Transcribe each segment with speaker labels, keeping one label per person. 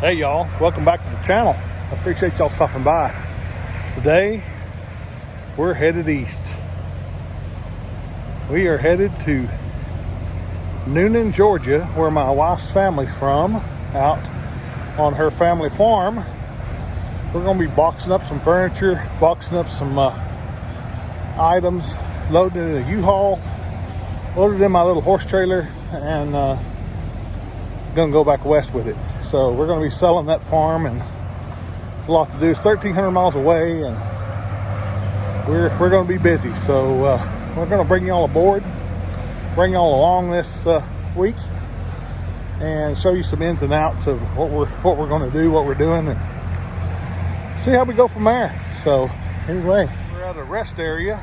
Speaker 1: Hey y'all, welcome back to the channel. I appreciate y'all stopping by. Today, we're headed east. We are headed to Newnan, Georgia, where my wife's family's from, out on her family farm. We're gonna be boxing up some furniture, boxing up some items, loading it in a U-Haul, loaded in my little horse trailer, and gonna go back west with it. So we're gonna be selling that farm, and it's a lot to do. It's 1,300 miles away, and we're gonna be busy. So we're gonna bring y'all aboard, bring y'all along this week, and show you some ins and outs of what we're gonna do, what we're doing, and see how we go from there. So anyway, we're at a rest area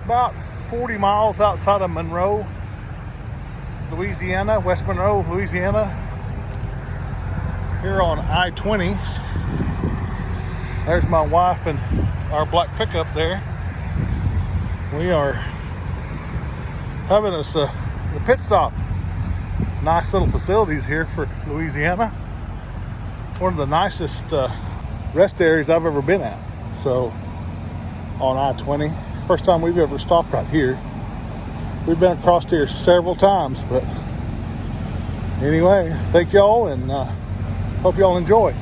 Speaker 1: about 40 miles outside of Monroe, Louisiana, West Monroe, Louisiana, here on I-20. There's my wife and our black pickup there. We are having us a pit stop. Nice little facilities here for Louisiana. One of the nicest rest areas I've ever been at. So on I-20, it's the first time we've ever stopped right here. We've been across here several times, but anyway, thank y'all, and hope y'all enjoy.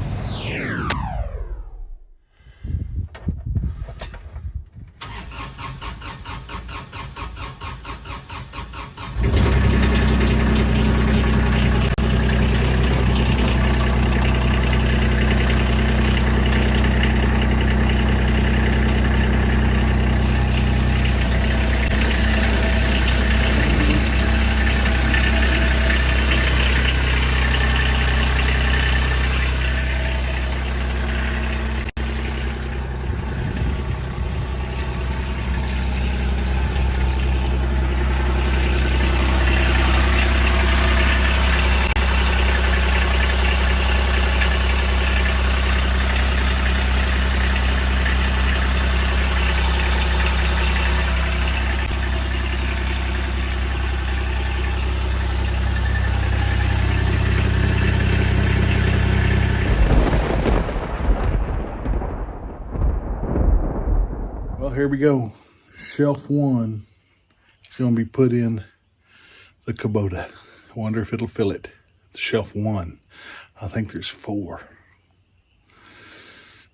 Speaker 1: Well, here we go. Shelf one is going to be put in the Kubota. I wonder if it'll fill it. Shelf one. I think there's 4.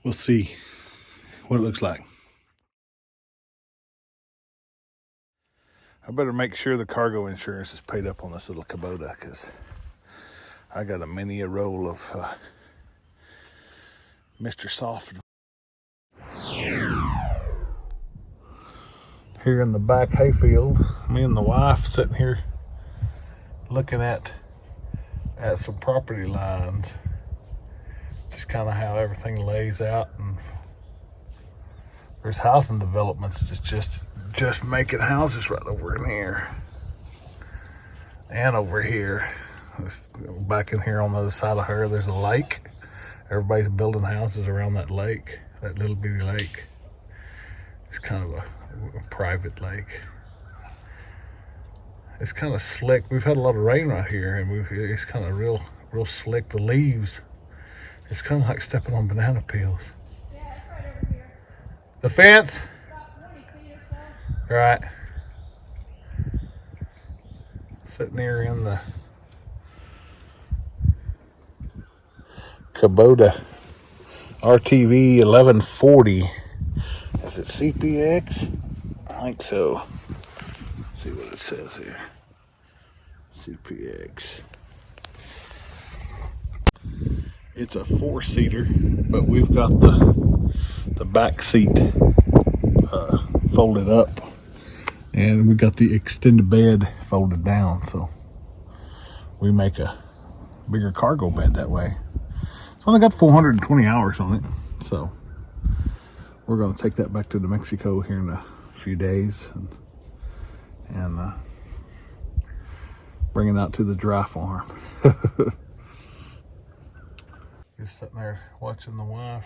Speaker 1: We'll see what it looks like. I better make sure the cargo insurance is paid up on this little Kubota, because I got a roll of Mr. Soft. Here in the back hayfield, me and the wife sitting here looking at some property lines, just kind of how everything lays out, and there's housing developments that's just making houses right over in here and over here. Back in here on the other side of her, there's a lake. Everybody's building houses around that lake, that little bitty lake. It's kind of a private lake. It's kind of slick. We've had a lot of rain right here, and it's kind of real slick. The leaves, it's kind of like stepping on banana peels.
Speaker 2: Yeah, it's right over here.
Speaker 1: The fence?
Speaker 2: About 20 feet or so.
Speaker 1: Right. Sitting here in the Kubota RTV 1140. Is it CPX? I think so. Let's see what it says here. CPX. It's a 4-seater, but we've got the back seat folded up, and we got the extended bed folded down, so we make a bigger cargo bed that way. It's only got 420 hours on it, so we're going to take that back to New Mexico here in a few days and bring it out to the dry farm. Just sitting there watching the wife.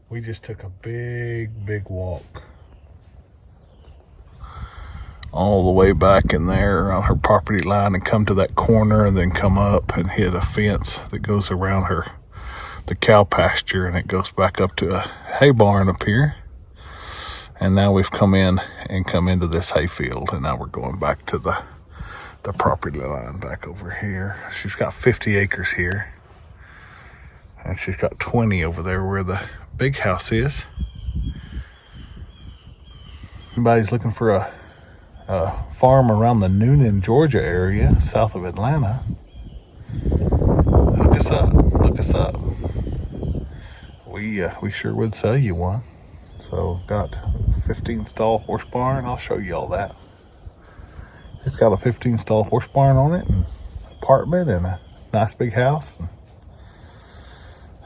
Speaker 1: We just took a big walk all the way back in there on her property line and come to that corner and then come up and hit a fence that goes around the cow pasture, and it goes back up to a hay barn up here. And now we've come into this hay field, and now we're going back to the property line back over here. She's got 50 acres here, and she's got 20 over there where the big house is. Anybody's looking for a farm around the Noonan, Georgia area, south of Atlanta, hook us up. We sure would sell you one. So got 15 stall horse barn. I'll show you all that. It's got a 15 stall horse barn on it, and apartment, and a nice big house, and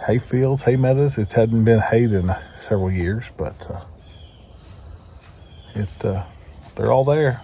Speaker 1: hay fields, hay meadows. It hadn't been hayed in several years, but they're all there.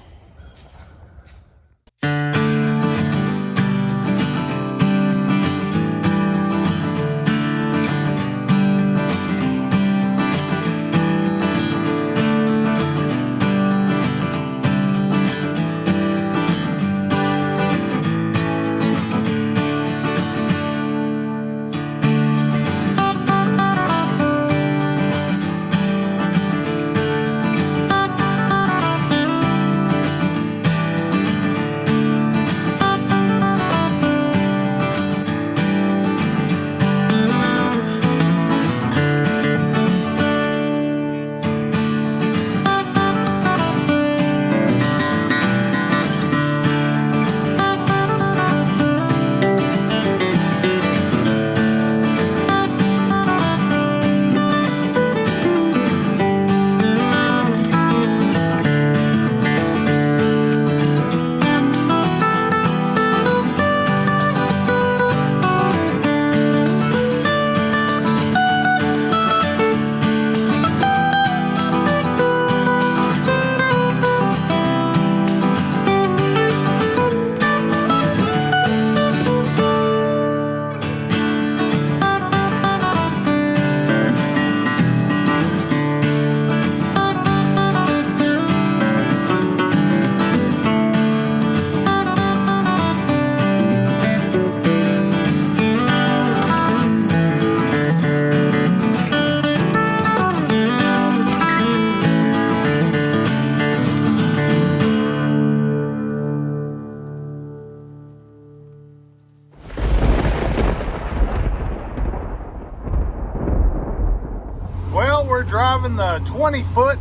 Speaker 1: We're driving the 20-foot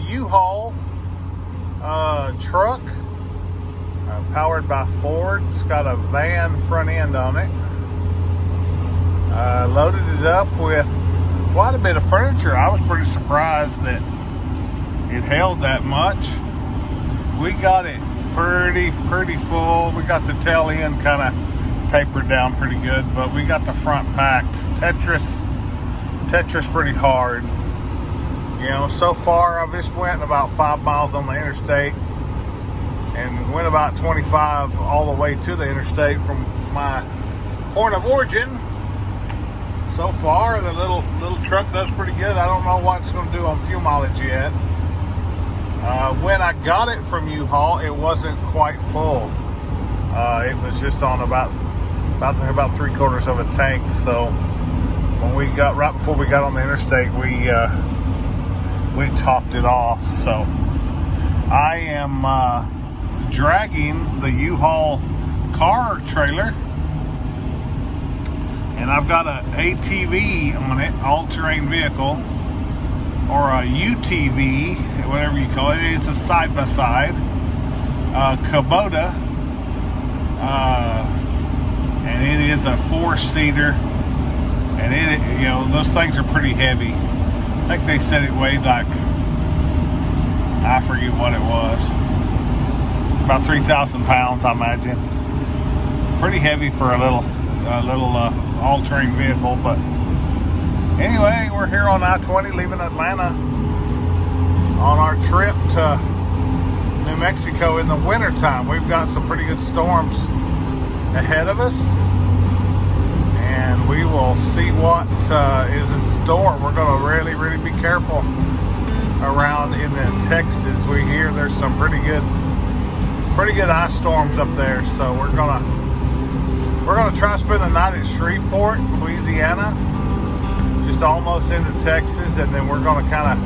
Speaker 1: U-Haul truck powered by Ford. It's got a van front end on it. Loaded it up with quite a bit of furniture. I was pretty surprised that it held that much. We got it pretty full. We got the tail end kind of tapered down pretty good, but we got the front packed. Tetris pretty hard. You know, so far I've just went about 5 miles on the interstate and went about 25 all the way to the interstate from my point of origin. So far the little truck does pretty good. I don't know what it's going to do on fuel mileage yet. When I got it from U-Haul, it wasn't quite full. It was just on about 3/4 of a tank. So when we got right before we got on the interstate, we topped it off. So I am dragging the U-Haul car trailer, and I've got an ATV on it, all-terrain vehicle, or a UTV, whatever you call it. It's a side-by-side Kubota, and it is a 4-seater, and it, you know, those things are pretty heavy. I think they said it weighed like, I forget what it was, about 3,000 pounds, I imagine. Pretty heavy for a little all-terrain vehicle. But anyway, we're here on I-20 leaving Atlanta on our trip to New Mexico in the wintertime. We've got some pretty good storms ahead of us, and we will see what is in store. We're going to really be careful around in Texas. We hear there's some pretty good ice storms up there. So we're gonna try to spend the night at Shreveport, Louisiana, just almost into Texas, and then we're gonna kind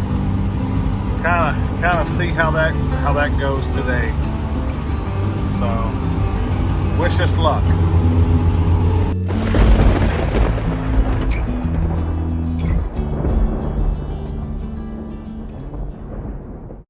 Speaker 1: of see how that goes today. So wish us luck.